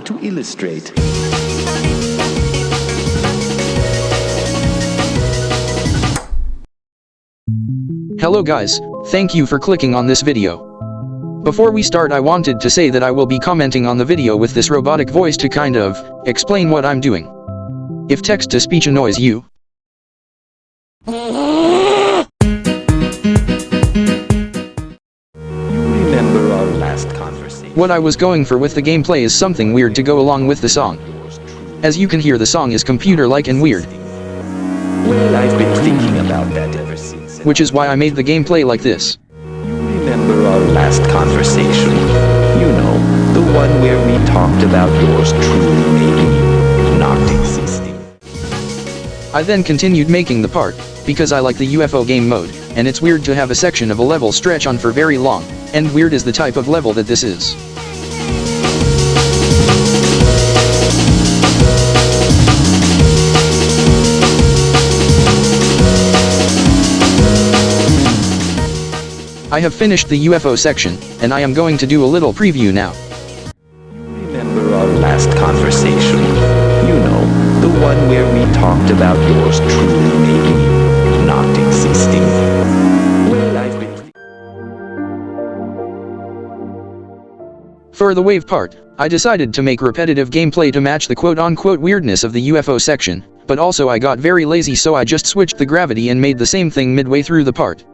to illustrate. Hello guys, thank you for clicking on this video. Before we start, I wanted to say that I will be commenting on the video with this robotic voice to kind of explain what I'm doing. If text-to-speech annoys you, Remember our last conversation. what I was going for with the gameplay is something weird to go along with the song. As you can hear, the song is computer-like and weird, Well, I've been thinking about that ever since. which is why I made the gameplay like this. You remember our last conversation? You know, the one where we talked about yours truly maybe not existing. I then continued making the part, because I like the UFO game mode, and it's weird to have a section of a level stretch on for very long, and weird is the type of level that this is. I have finished the UFO section, and I am going to do a little preview now. You remember our last conversation? You know, the one where we talked about yours truly maybe not existing. Well, I've been... For the wave part, I decided to make repetitive gameplay to match the quote-unquote weirdness of the UFO section, but also I got very lazy, so I just switched the gravity and made the same thing midway through the part.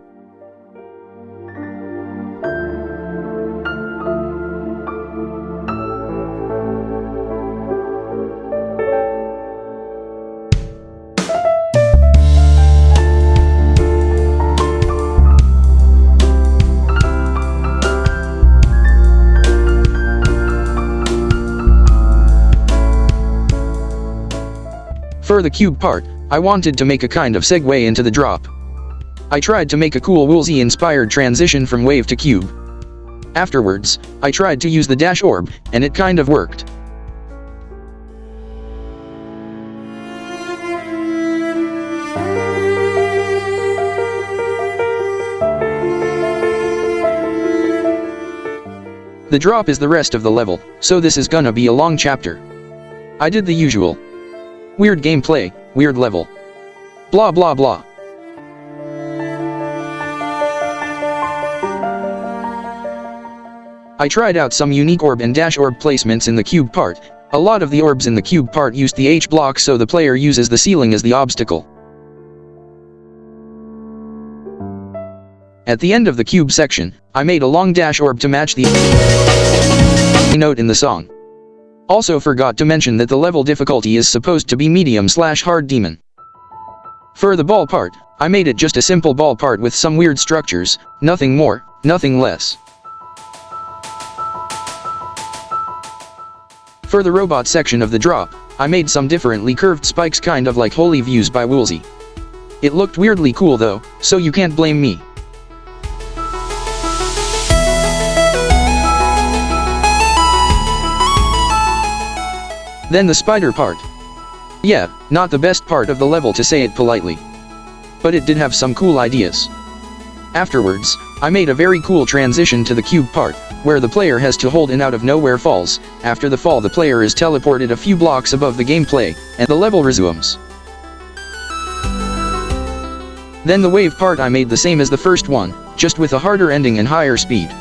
For the cube part, I wanted to make a kind of segue into the drop. I tried to make a cool Woolsey-inspired transition from wave to cube. Afterwards, I tried to use the dash orb, and it kind of worked. The drop is the rest of the level, so this is gonna be a long chapter. I did the usual. Weird gameplay, weird level. Blah blah blah. I tried out some unique orb and dash orb placements in the cube part. A lot of the orbs in the cube part used the H block, so the player uses the ceiling as the obstacle. At the end of the cube section, I made a long dash orb to match the note in the song. Also forgot to mention that the level difficulty is supposed to be medium/hard demon. For the ball part, I made it just a simple ball part with some weird structures, nothing more, nothing less. For the robot section of the drop, I made some differently curved spikes, kind of like Holy Views by Woolsey. It looked weirdly cool though, so you can't blame me. Then the spider part. Yeah, not the best part of the level, to say it politely. But it did have some cool ideas. Afterwards, I made a very cool transition to the cube part, where the player has to hold in out of nowhere falls. After the fall, the player is teleported a few blocks above the gameplay, and the level resumes. Then the wave part I made the same as the first one, just with a harder ending and higher speed.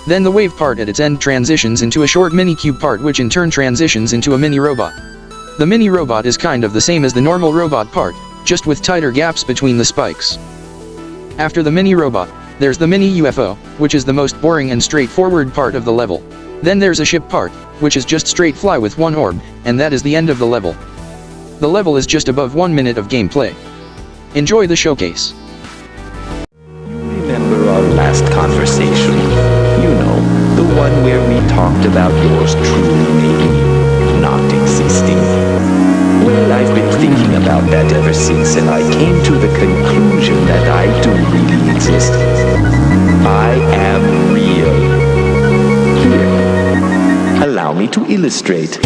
Then the wave part at its end transitions into a short mini-cube part, which in turn transitions into a mini-robot. The mini-robot is kind of the same as the normal robot part, just with tighter gaps between the spikes. After the mini-robot, there's the mini-UFO, which is the most boring and straightforward part of the level. Then there's a ship part, which is just straight fly with one orb, and that is the end of the level. The level is just above 1 minute of gameplay. Enjoy the showcase. You remember our last conversation? You know, the one where we talked about yours truly maybe not existing. Well, I've been thinking about that ever since, and I came to the conclusion that I do really exist. I am real. Here, allow me to illustrate.